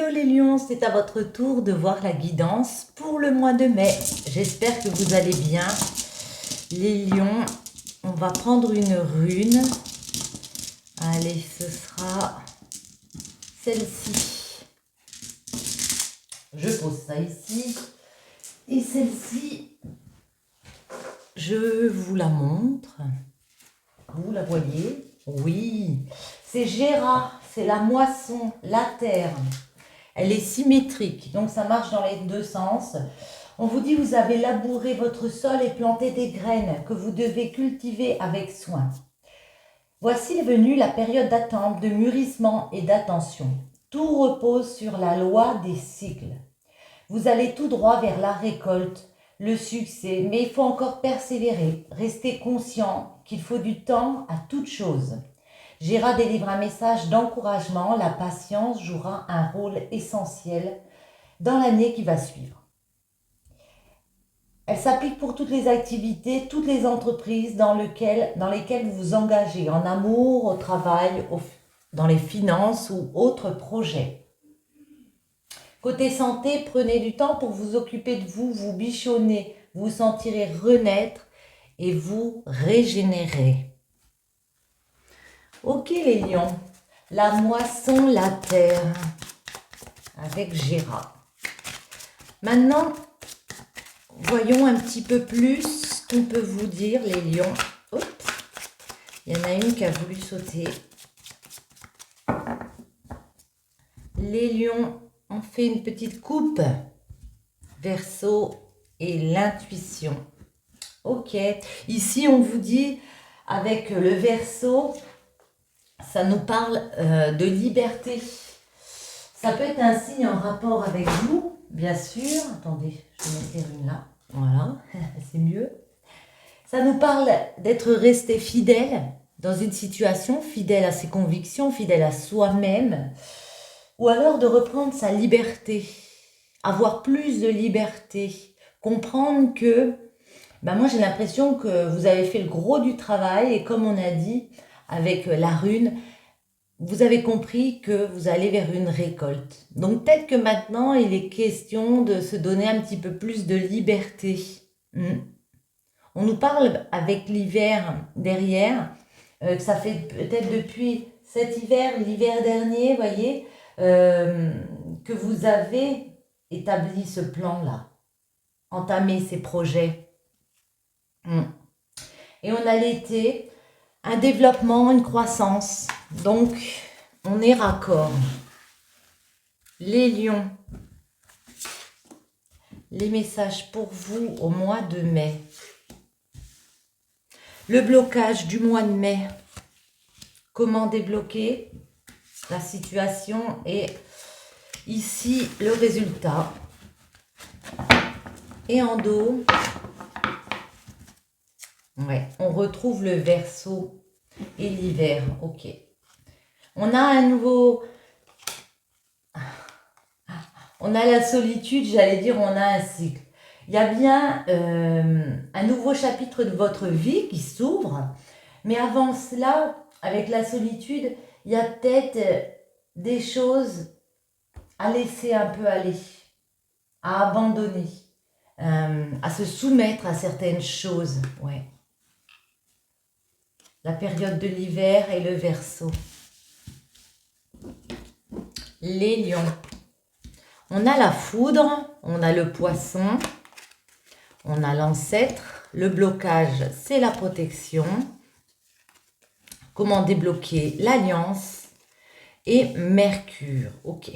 Hello les lions, c'est à votre tour de voir la guidance pour le mois de mai. J'espère que vous allez bien. Les lions, on va prendre une rune. Allez, ce sera celle-ci. Je pose ça ici. Et celle-ci, je vous la montre. Vous la voyez? Oui, c'est Gérard, c'est la moisson, la terre. Elle est symétrique, donc ça marche dans les deux sens. On vous dit, vous avez labouré votre sol et planté des graines que vous devez cultiver avec soin. Voici est venue la période d'attente, de mûrissement et d'attention. Tout repose sur la loi des cycles. Vous allez tout droit vers la récolte, le succès, mais il faut encore persévérer, rester conscient qu'il faut du temps à toute chose. Gérard délivre un message d'encouragement, la patience jouera un rôle essentiel dans l'année qui va suivre. Elle s'applique pour toutes les activités, toutes les entreprises dans lesquelles vous vous engagez, en amour, au travail, dans les finances ou autres projets. Côté santé, prenez du temps pour vous occuper de vous, vous bichonner, vous sentirez renaître et vous régénérer. Ok les lions, la moisson, la terre, avec Gérard. Maintenant, voyons un petit peu plus ce qu'on peut vous dire les lions. Hop, il y en a une qui a voulu sauter. Les lions, on fait une petite coupe. Verseau et l'intuition. Ok, ici on vous dit avec le Verseau, ça nous parle de liberté. Ça peut être un signe en rapport avec vous, bien sûr. Attendez, je vais mettre une là. Voilà, c'est mieux. Ça nous parle d'être resté fidèle dans une situation, fidèle à ses convictions, fidèle à soi-même. Ou alors de reprendre sa liberté, avoir plus de liberté. Comprendre que, moi j'ai l'impression que vous avez fait le gros du travail et comme on a dit avec la rune, vous avez compris que vous allez vers une récolte. Donc peut-être que maintenant, il est question de se donner un petit peu plus de liberté. On nous parle avec l'hiver derrière, que ça fait peut-être depuis cet hiver, l'hiver dernier, voyez, que vous avez établi ce plan-là, entamé ces projets. Et on a l'été, un développement, une croissance. Donc, on est raccord. Les lions, les messages pour vous au mois de mai. Le blocage du mois de mai. Comment débloquer la situation et ici le résultat. Et en dos, ouais, on retrouve le Verseau et l'hiver. Ok. On a un nouveau... On a la solitude, j'allais dire, on a un cycle. Il y a bien un nouveau chapitre de votre vie qui s'ouvre. Mais avant cela, avec la solitude, il y a peut-être des choses à laisser un peu aller, à abandonner, à se soumettre à certaines choses. Ouais. La période de l'hiver et le Verseau. Les lions. On a la foudre, on a le poisson, on a l'ancêtre. Le blocage, c'est la protection. Comment débloquer l'alliance et Mercure. Ok.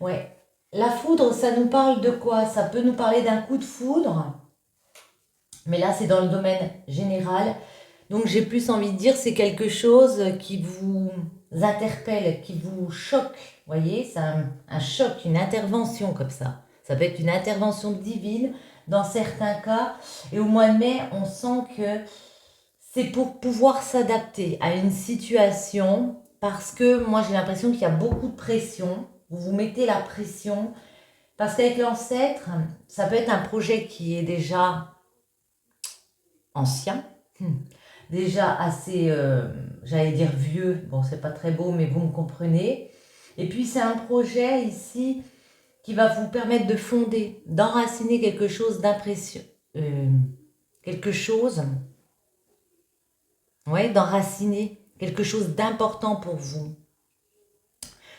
Ouais. La foudre, ça nous parle de quoi? Ça peut nous parler d'un coup de foudre. Mais là, c'est dans le domaine général. Donc, j'ai plus envie de dire, c'est quelque chose qui vous interpelle, qui vous choque. Vous voyez, c'est un choc, une intervention comme ça. Ça peut être une intervention divine dans certains cas. Et au mois de mai, on sent que c'est pour pouvoir s'adapter à une situation parce que moi, j'ai l'impression qu'il y a beaucoup de pression. Vous vous mettez la pression parce qu'avec l'ancêtre, ça peut être un projet qui est déjà ancien, déjà assez, j'allais dire vieux, bon c'est pas très beau mais vous me comprenez. Et puis c'est un projet ici qui va vous permettre de fonder, d'enraciner quelque chose d'impression, quelque chose, ouais, d'enraciner quelque chose d'important pour vous.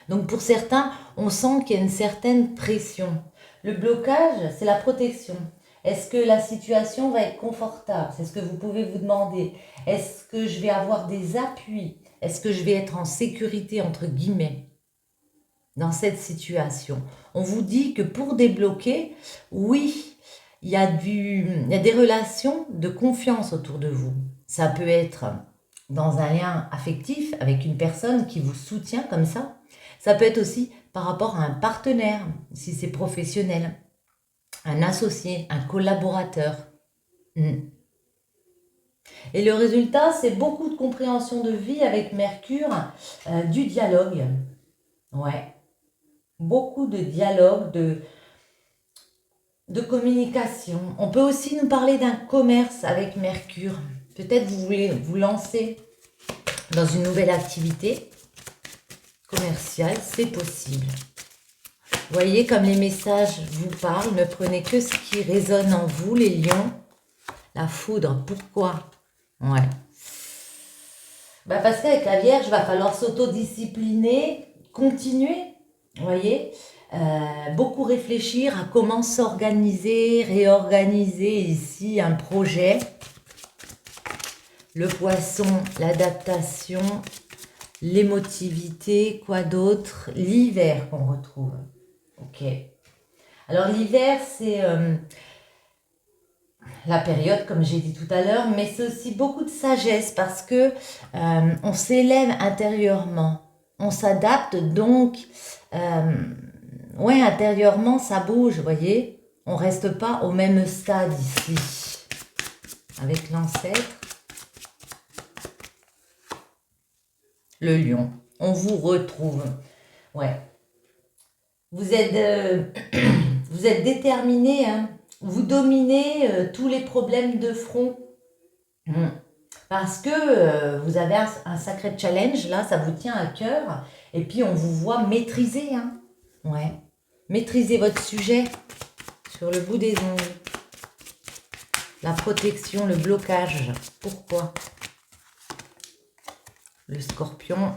Donc pour certains, on sent qu'il y a une certaine pression. Le blocage, c'est la protection. Est-ce que la situation va être confortable? C'est ce que vous pouvez vous demander. Est-ce que je vais avoir des appuis? Est-ce que je vais être en sécurité, entre guillemets, dans cette situation? On vous dit que pour débloquer, oui, il y a des relations de confiance autour de vous. Ça peut être dans un lien affectif avec une personne qui vous soutient comme ça. Ça peut être aussi par rapport à un partenaire, si c'est professionnel, un associé, un collaborateur. Et le résultat, c'est beaucoup de compréhension de vie avec Mercure, du dialogue. Ouais. Beaucoup de dialogue, de communication. On peut aussi nous parler d'un commerce avec Mercure. Peut-être vous voulez vous lancer dans une nouvelle activité commerciale, c'est possible. Voyez comme les messages vous parlent, ne prenez que ce qui résonne en vous, les lions. La foudre, pourquoi? Ouais. Bah parce qu'avec la Vierge, il va falloir s'autodiscipliner, continuer, voyez, beaucoup réfléchir à comment s'organiser, réorganiser ici un projet. Le poisson, l'adaptation, l'émotivité, quoi d'autre? L'hiver qu'on retrouve. Ok. Alors l'hiver, c'est la période, comme j'ai dit tout à l'heure, mais c'est aussi beaucoup de sagesse parce que on s'élève intérieurement, on s'adapte donc, ouais, intérieurement ça bouge, vous voyez, on reste pas au même stade ici, avec l'ancêtre, le lion, on vous retrouve, ouais, vous êtes, vous êtes déterminé, hein. Vous dominez tous les problèmes de front. Parce que vous avez un sacré challenge, là, ça vous tient à cœur. Et puis, on vous voit maîtriser. Hein. Ouais. Maîtriser votre sujet sur le bout des ongles. La protection, le blocage. Pourquoi? Le scorpion.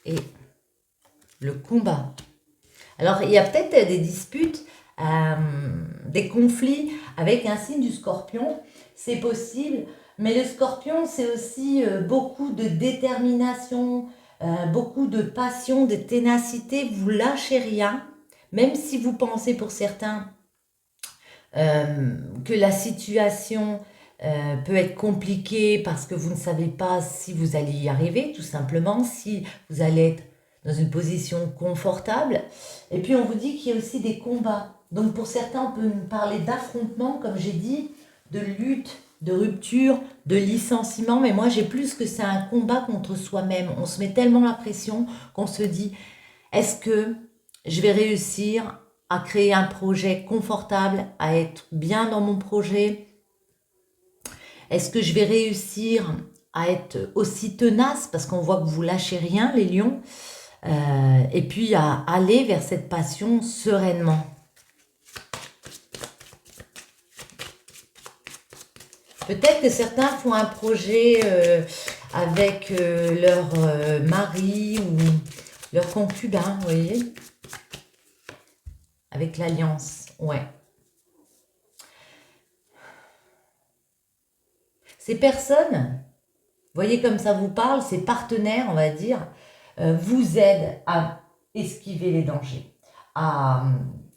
Et le combat. Alors, il y a peut-être des disputes, des conflits avec un signe du scorpion. C'est possible. Mais le scorpion, c'est aussi beaucoup de détermination, beaucoup de passion, de ténacité. Vous lâchez rien. Même si vous pensez pour certains que la situation peut être compliquée parce que vous ne savez pas si vous allez y arriver, tout simplement, si vous allez être dans une position confortable. Et puis on vous dit qu'il y a aussi des combats. Donc pour certains, on peut parler d'affrontement, comme j'ai dit, de lutte, de rupture, de licenciement. Mais moi, j'ai plus que c'est un combat contre soi-même. On se met tellement la pression qu'on se dit, est-ce que je vais réussir à créer un projet confortable, à être bien dans mon projet? Est-ce que je vais réussir à être aussi tenace, parce qu'on voit que vous lâchez rien, les lions, et puis à aller vers cette passion sereinement. Peut-être que certains font un projet avec leur mari ou leur concubin, vous voyez, avec l'alliance, ouais. Ces personnes, voyez comme ça vous parle, ces partenaires, on va dire, vous aident à esquiver les dangers, à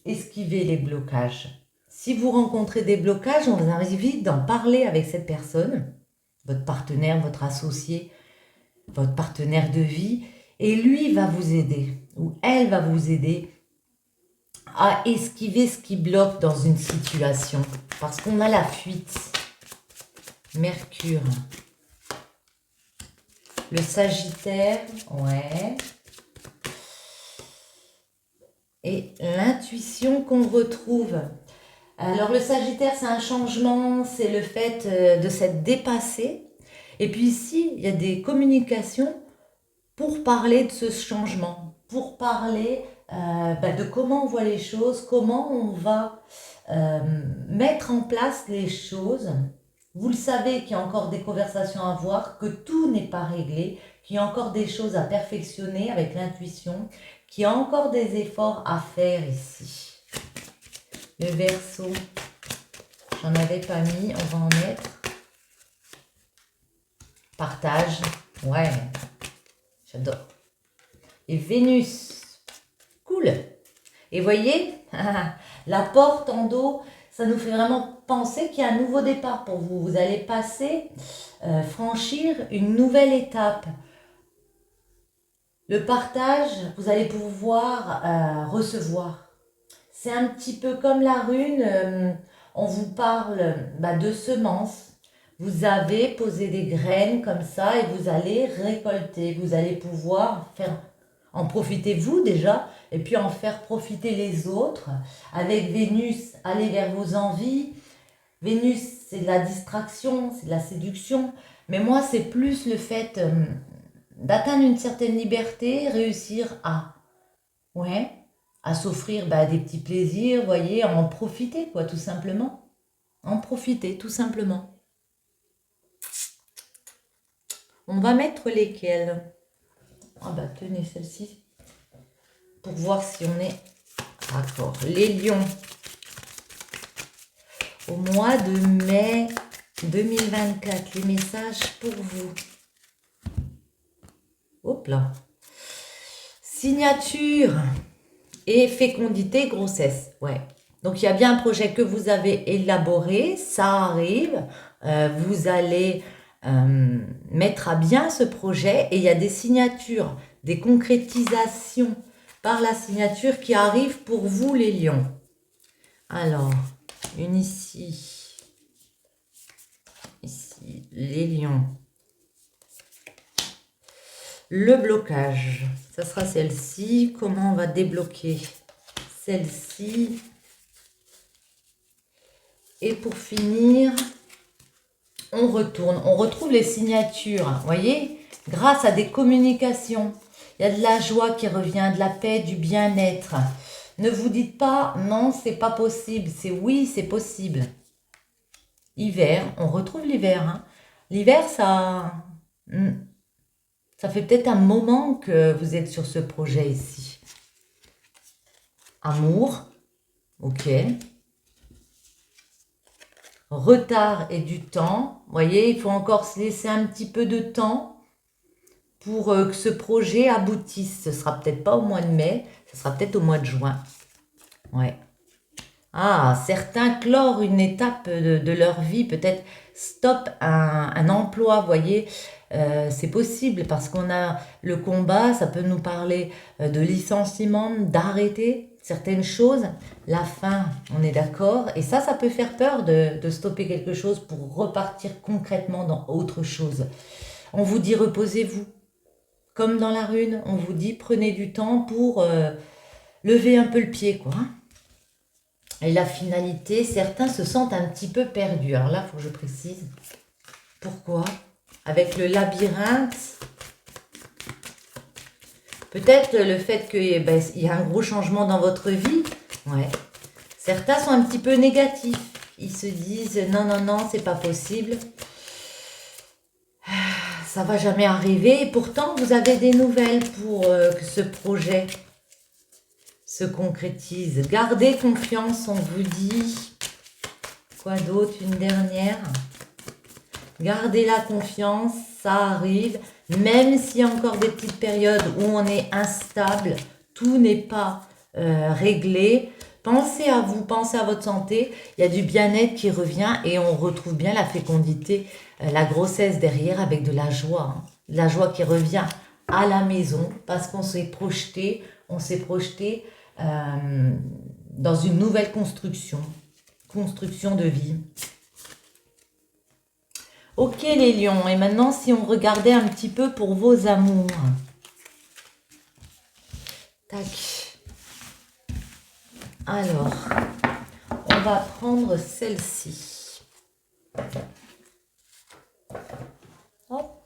esquiver les blocages. Si vous rencontrez des blocages, on vous invite d'en parler avec cette personne, votre partenaire, votre associé, votre partenaire de vie, et lui va vous aider, ou elle va vous aider à esquiver ce qui bloque dans une situation, parce qu'on a la fuite. Mercure. Le Sagittaire, ouais. Et l'intuition qu'on retrouve. Alors le Sagittaire, c'est un changement, c'est le fait de s'être dépassé. Et puis ici, il y a des communications pour parler de ce changement, pour parler de comment on voit les choses, comment on va mettre en place les choses. Vous le savez qu'il y a encore des conversations à avoir, que tout n'est pas réglé, qu'il y a encore des choses à perfectionner avec l'intuition, qu'il y a encore des efforts à faire ici. Le Verseau, j'en avais pas mis, on va en mettre. Partage, ouais, j'adore. Et Vénus, cool. Et voyez, la porte en dos, ça nous fait vraiment penser qu'il y a un nouveau départ pour vous. Vous allez passer, franchir une nouvelle étape. Le partage, vous allez pouvoir recevoir. C'est un petit peu comme la rune, on vous parle de semences. Vous avez posé des graines comme ça et vous allez récolter. Vous allez pouvoir en profiter vous déjà et puis en faire profiter les autres. Avec Vénus, aller vers vos envies. Vénus, c'est de la distraction, c'est de la séduction. Mais moi, c'est plus le fait d'atteindre une certaine liberté, réussir à s'offrir des petits plaisirs, vous voyez, en profiter, quoi, tout simplement. En profiter, tout simplement. On va mettre lesquels? Tenez, celle-ci. Pour voir si on est raccord. Les lions. Au mois de mai 2024, les messages pour vous. Hop là. Signature et fécondité, grossesse. Ouais. Donc, il y a bien un projet que vous avez élaboré. Ça arrive. Vous allez mettre à bien ce projet. Et il y a des signatures, des concrétisations par la signature qui arrivent pour vous, les lions. Alors, une ici. Ici, les lions. Le blocage, ça sera celle-ci. Comment on va débloquer celle-ci? Et pour finir, on retourne. On retrouve les signatures, vous voyez, grâce à des communications. Il y a de la joie qui revient, de la paix, du bien-être. Ne vous dites pas, non, c'est pas possible. C'est oui, c'est possible. Hiver, on retrouve l'hiver. Hein. L'hiver, ça fait peut-être un moment que vous êtes sur ce projet ici. Amour, ok. Retard et du temps. Vous voyez, il faut encore se laisser un petit peu de temps pour que ce projet aboutisse. Ce sera peut-être pas au mois de mai, ce sera peut-être au mois de juin. Ouais. Ah, certains clore une étape de leur vie, peut-être stop un emploi, vous voyez. C'est possible parce qu'on a le combat, ça peut nous parler de licenciement, d'arrêter certaines choses, la fin, on est d'accord, et ça peut faire peur de stopper quelque chose pour repartir concrètement dans autre chose. On vous dit reposez-vous, comme dans la rune, on vous dit prenez du temps pour lever un peu le pied, quoi. Et la finalité, certains se sentent un petit peu perdus. Alors là, il faut que je précise. Pourquoi? Avec le labyrinthe, peut-être le fait qu'il y a un gros changement dans votre vie. Ouais. Certains sont un petit peu négatifs. Ils se disent non, non, non, c'est pas possible. Ça va jamais arriver. Et pourtant, vous avez des nouvelles pour que ce projet se concrétise. Gardez confiance, on vous dit. Quoi d'autre? Une dernière. Gardez la confiance, ça arrive. Même s'il y a encore des petites périodes où on est instable, tout n'est pas réglé. Pensez à vous, pensez à votre santé. Il y a du bien-être qui revient et on retrouve bien la fécondité, la grossesse derrière avec de la joie. Hein. De la joie qui revient à la maison parce qu'on s'est projeté, dans une nouvelle construction de vie. Ok les lions, et maintenant si on regardait un petit peu pour vos amours. Tac. Alors, on va prendre celle-ci. Hop.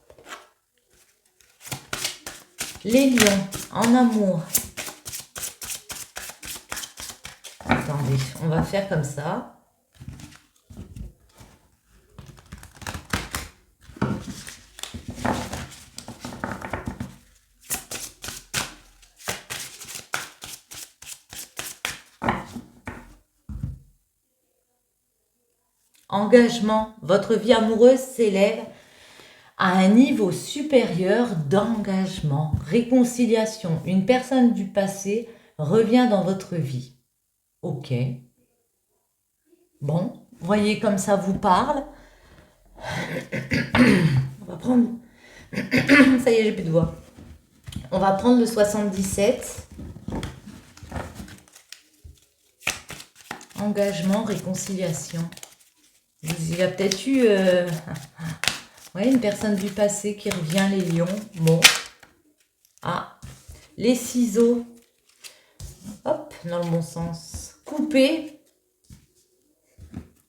Les lions en amour. Attendez, on va faire comme ça. Engagement. Votre vie amoureuse s'élève à un niveau supérieur d'engagement. Réconciliation. Une personne du passé revient dans votre vie. Ok. Bon, voyez comme ça vous parle. On va prendre... Ça y est, j'ai plus de voix. On va prendre le 77. Engagement, réconciliation. Il y a peut-être eu une personne du passé qui revient, les lions. Bon. Ah, les ciseaux. Hop, dans le bon sens. Couper.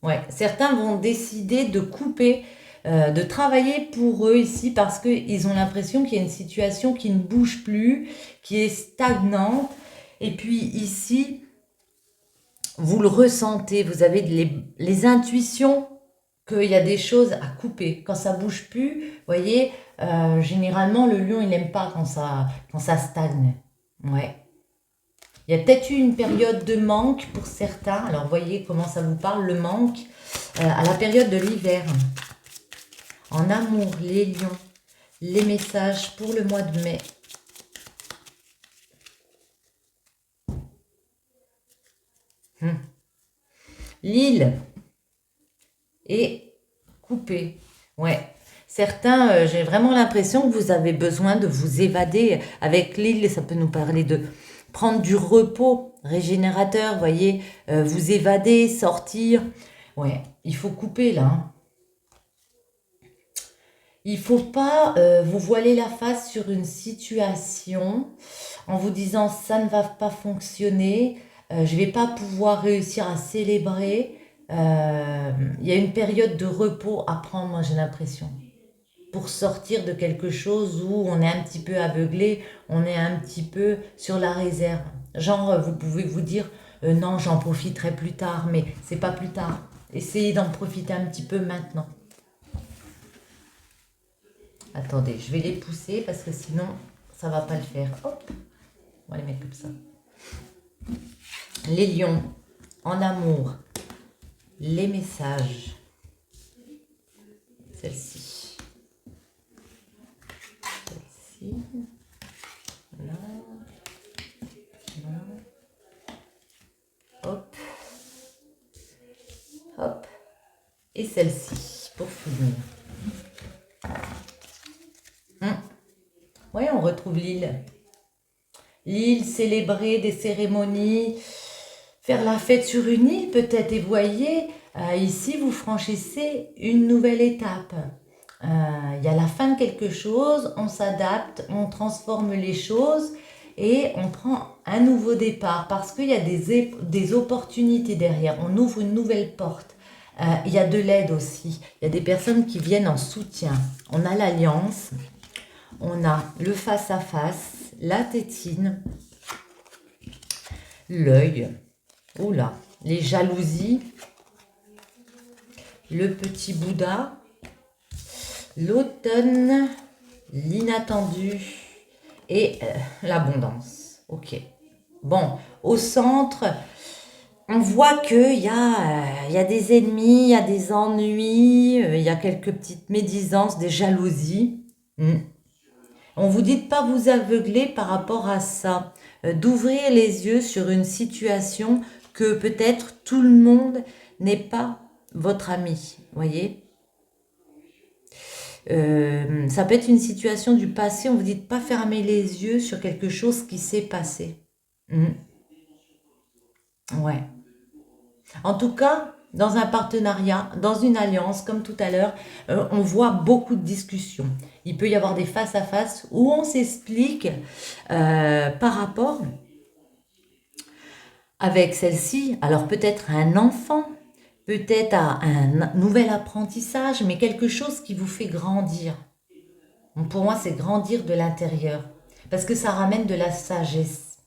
Ouais, certains vont décider de couper, de travailler pour eux ici parce qu'ils ont l'impression qu'il y a une situation qui ne bouge plus, qui est stagnante. Et puis ici, vous le ressentez, vous avez les intuitions qu'il y a des choses à couper. Quand ça bouge plus, vous voyez, généralement, le lion, il n'aime pas quand ça stagne. Ouais. Il y a peut-être eu une période de manque pour certains. Alors, voyez comment ça vous parle, le manque, à la période de l'hiver. En amour, les lions, les messages pour le mois de mai. L'île est coupée. Ouais. Certains, j'ai vraiment l'impression que vous avez besoin de vous évader. Avec l'île, ça peut nous parler de prendre du repos régénérateur, voyez, vous évader, sortir. Ouais, il faut couper là. Hein. Il ne faut pas vous voiler la face sur une situation en vous disant ça ne va pas fonctionner, je ne vais pas pouvoir réussir à célébrer. Il y a une période de repos à prendre, moi j'ai l'impression, pour sortir de quelque chose où on est un petit peu aveuglé, on est un petit peu sur la réserve. Genre, vous pouvez vous dire, non, j'en profiterai plus tard, mais c'est pas plus tard. Essayez d'en profiter un petit peu maintenant. Attendez, je vais les pousser parce que sinon, ça va pas le faire. Hop, on va les mettre comme ça. Les lions, en amour, les messages. Celle-ci. Celle-ci. Là. Là. Hop. Hop. Et celle-ci, pour finir. Oui, on retrouve l'île. L'île, célébrer des cérémonies, faire la fête sur une île peut-être. Et vous voyez, ici, vous franchissez une nouvelle étape. Il y a la fin de quelque chose, on s'adapte, on transforme les choses et on prend un nouveau départ parce qu'il y a des opportunités derrière. On ouvre une nouvelle porte. Il y a de l'aide aussi. Il y a des personnes qui viennent en soutien. On a l'alliance. On a le face-à-face, la tétine, l'œil, oula, les jalousies, le petit Bouddha, l'automne, l'inattendu et l'abondance. Ok. Bon, au centre, on voit qu'il y a des ennemis, il y a des ennuis, il y a quelques petites médisances, des jalousies. On vous dit de ne pas vous aveugler par rapport à ça, d'ouvrir les yeux sur une situation que peut-être tout le monde n'est pas votre ami, voyez. Ça peut être une situation du passé, on vous dit de ne pas fermer les yeux sur quelque chose qui s'est passé. Ouais. En tout cas, dans un partenariat, dans une alliance, comme tout à l'heure, on voit beaucoup de discussions. Il peut y avoir des face-à-face où on s'explique par rapport avec celle-ci, alors peut-être un enfant, peut-être à un nouvel apprentissage, mais quelque chose qui vous fait grandir. Donc pour moi, c'est grandir de l'intérieur, parce que ça ramène de la sagesse.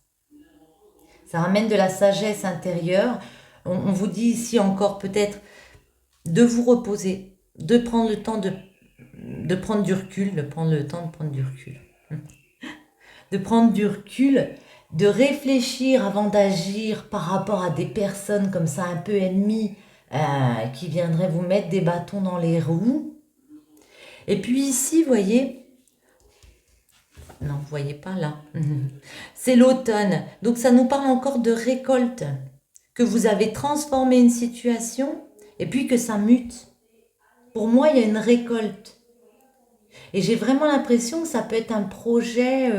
Ça ramène de la sagesse intérieure. On vous dit ici encore peut-être de vous reposer, de prendre le temps de prendre du recul, de prendre le temps de prendre du recul. De prendre du recul, de réfléchir avant d'agir par rapport à des personnes comme ça un peu ennemies qui viendraient vous mettre des bâtons dans les roues. Et puis ici, vous voyez, non, vous voyez pas là, c'est l'automne. Donc ça nous parle encore de récolte, que vous avez transformé une situation et puis que ça mute. Pour moi, il y a une récolte. Et j'ai vraiment l'impression que ça peut être un projet,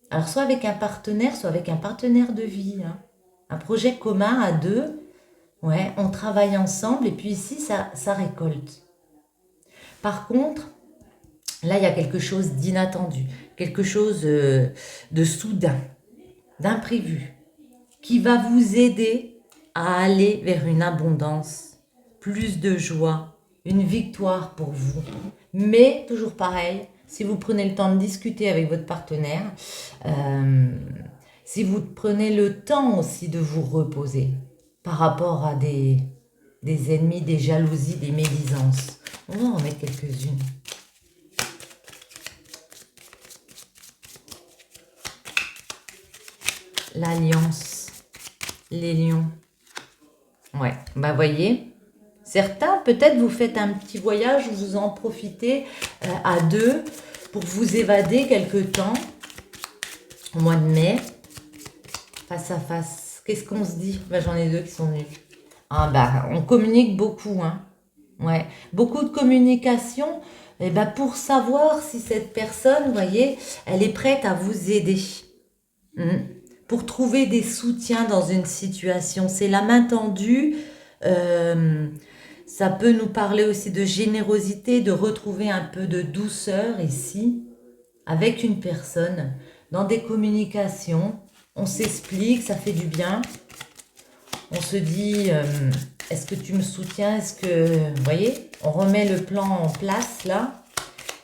alors soit avec un partenaire, soit avec un partenaire de vie. Hein. Un projet commun à deux. Ouais, on travaille ensemble et puis ici, ça récolte. Par contre, là, il y a quelque chose d'inattendu, quelque chose de soudain, d'imprévu, qui va vous aider à aller vers une abondance, plus de joie, une victoire pour vous. Mais, toujours pareil, si vous prenez le temps de discuter avec votre partenaire, si vous prenez le temps aussi de vous reposer par rapport à des ennemis, des jalousies, des médisances. On va en remettre quelques-unes. L'alliance, les lions. Ouais, bah voyez, certains peut-être vous faites un petit voyage où vous en profitez à deux pour vous évader quelque temps au mois de mai, face à face. Qu'est-ce qu'on se dit? Bah, j'en ai deux qui sont venus. Ah bah on communique beaucoup, hein. Ouais, beaucoup de communication pour savoir si cette personne, vous voyez, elle est prête à vous aider. Pour trouver des soutiens dans une situation. C'est la main tendue. Ça peut nous parler aussi de générosité, de retrouver un peu de douceur ici, avec une personne, dans des communications. On s'explique, ça fait du bien. On se dit, est-ce que tu me soutiens? Est-ce que, vous voyez, on remet le plan en place là.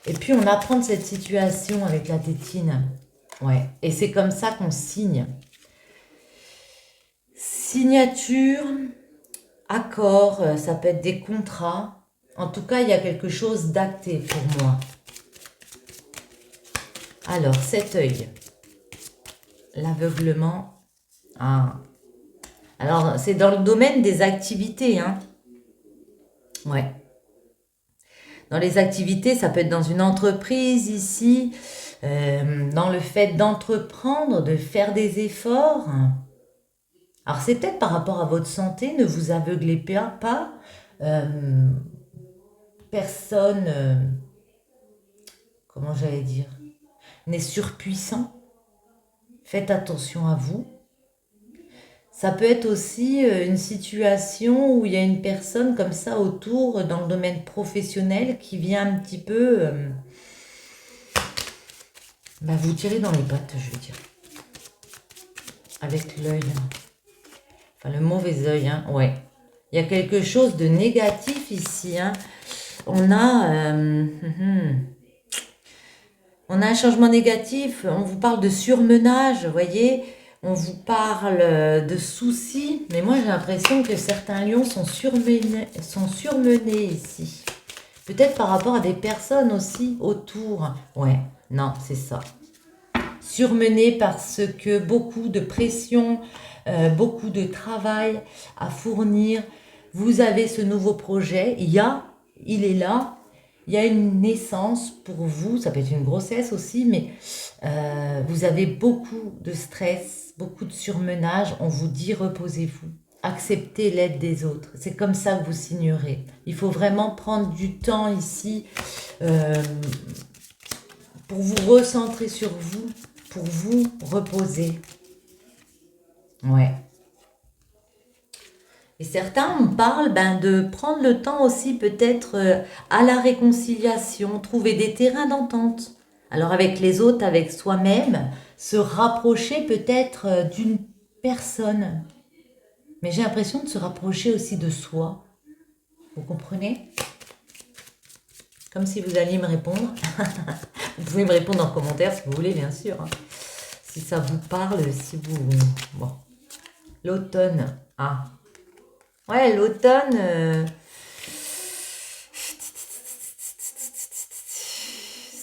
Et puis on apprend de cette situation avec la tétine. Ouais, et c'est comme ça qu'on signe. Signature, accord, ça peut être des contrats. En tout cas, il y a quelque chose d'acté pour moi. Alors, cet œil, l'aveuglement. Ah. Alors, c'est dans le domaine des activités, hein. Ouais. Dans les activités, ça peut être dans une entreprise ici, dans le fait d'entreprendre, de faire des efforts. Alors c'est peut-être par rapport à votre santé, ne vous aveuglez pas. Personne, comment j'allais dire, n'est surpuissant. Faites attention à vous. Ça peut être aussi une situation où il y a une personne comme ça autour dans le domaine professionnel qui vient un petit peu vous tirer dans les pattes, je veux dire. Avec l'œil. Enfin, le mauvais œil, hein, ouais. Il y a quelque chose de négatif ici, hein. On a un changement négatif, on vous parle de surmenage, vous voyez, on vous parle de soucis, mais moi j'ai l'impression que certains lions sont surmenés ici. Peut-être par rapport à des personnes aussi autour. Ouais, non, c'est ça. Surmenés parce que beaucoup de pression, beaucoup de travail à fournir. Vous avez ce nouveau projet, il est là. Il y a une naissance pour vous, ça peut être une grossesse aussi, mais vous avez beaucoup de stress, beaucoup de surmenage. On vous dit reposez-vous, acceptez l'aide des autres. C'est comme ça que vous signerez. Il faut vraiment prendre du temps ici pour vous recentrer sur vous, pour vous reposer. Ouais. Et certains me parlent de prendre le temps aussi peut-être à la réconciliation, trouver des terrains d'entente. Alors avec les autres, avec soi-même, se rapprocher peut-être d'une personne. Mais j'ai l'impression de se rapprocher aussi de soi. Vous comprenez? Comme si vous alliez me répondre. Vous pouvez me répondre en commentaire si vous voulez, bien sûr. Hein. Si ça vous parle, si vous... Bon. L'automne. Ah. Ouais, l'automne...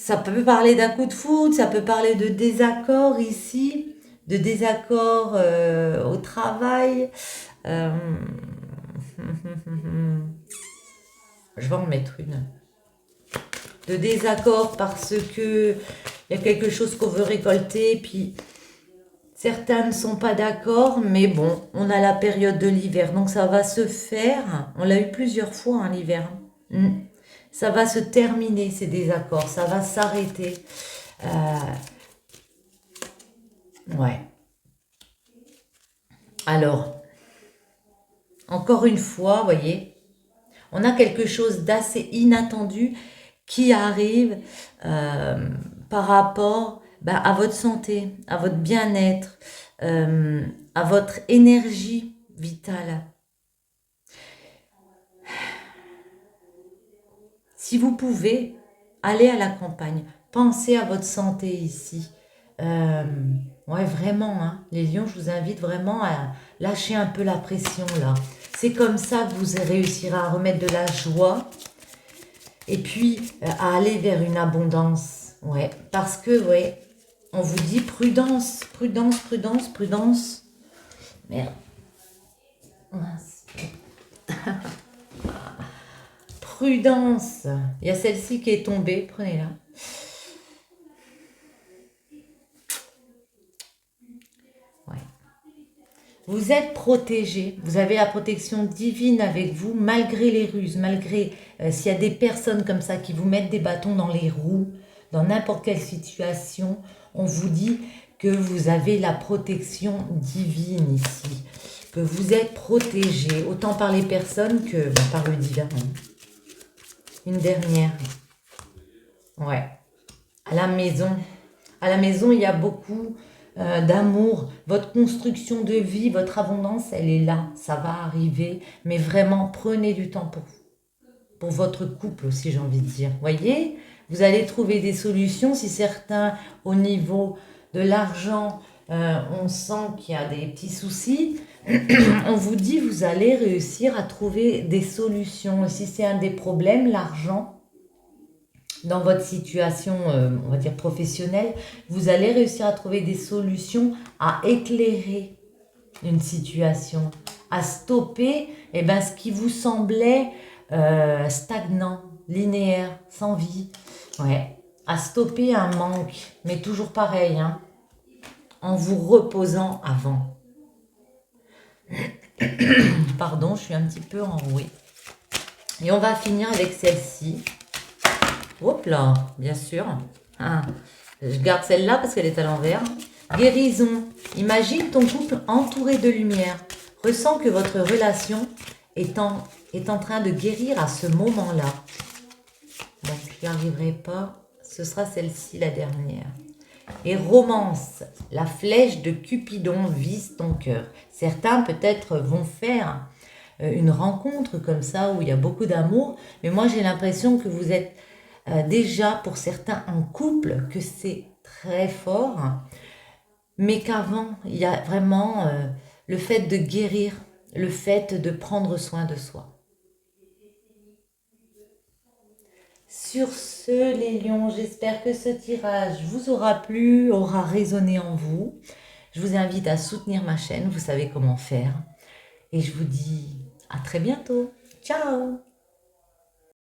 Ça peut parler d'un coup de foudre, ça peut parler de désaccord ici, de désaccord au travail. Je vais en mettre une. De désaccord parce que il y a quelque chose qu'on veut récolter, puis certains ne sont pas d'accord, mais bon, on a la période de l'hiver, donc ça va se faire. On l'a eu plusieurs fois, hein, l'hiver. Ça va se terminer, ces désaccords, ça va s'arrêter. Ouais. Alors, encore une fois, vous voyez, on a quelque chose d'assez inattendu qui arrive par rapport à votre santé, à votre bien-être, à votre énergie vitale. Si vous pouvez, allez à la campagne, pensez à votre santé ici. Ouais, vraiment, hein, les lions, je vous invite vraiment à lâcher un peu la pression là. C'est comme ça que vous réussirez à remettre de la joie et puis à aller vers une abondance. Ouais, parce que, ouais, on vous dit prudence, prudence, prudence, prudence. Merde. Prudence. Il y a celle-ci qui est tombée, prenez-la. Ouais. Vous êtes protégé, vous avez la protection divine avec vous, malgré les ruses, malgré s'il y a des personnes comme ça qui vous mettent des bâtons dans les roues, dans n'importe quelle situation, on vous dit que vous avez la protection divine ici, que vous êtes protégé, autant par les personnes que par le divin. Une dernière. Ouais. À la maison. À la maison, il y a beaucoup d'amour. Votre construction de vie, votre abondance, elle est là. Ça va arriver. Mais vraiment, prenez du temps pour vous. Pour votre couple aussi, j'ai envie de dire. Voyez, vous allez trouver des solutions. Si certains, au niveau de l'argent, on sent qu'il y a des petits soucis, on vous dit, vous allez réussir à trouver des solutions. Et si c'est un des problèmes, l'argent, dans votre situation, on va dire professionnelle, vous allez réussir à trouver des solutions à éclairer une situation, à stopper ce qui vous semblait stagnant, linéaire, sans vie. Ouais, à stopper un manque, mais toujours pareil, hein, en vous reposant avant. Pardon, je suis un petit peu enrouée. Et on va finir avec celle-ci. Hop là, bien sûr. Ah, je garde celle-là parce qu'elle est à l'envers. Guérison. Imagine ton couple entouré de lumière. Ressens que votre relation est en train de guérir à ce moment-là. Donc, je n'y arriverai pas. Ce sera celle-ci, la dernière. Et romance. La flèche de Cupidon vise ton cœur. Certains, peut-être, vont faire une rencontre comme ça où il y a beaucoup d'amour. Mais moi, j'ai l'impression que vous êtes déjà, pour certains, en couple, que c'est très fort. Mais qu'avant, il y a vraiment le fait de guérir, le fait de prendre soin de soi. Sur ce, les lions, j'espère que ce tirage vous aura plu, aura résonné en vous. Je vous invite à soutenir ma chaîne, vous savez comment faire. Et je vous dis à très bientôt. Ciao!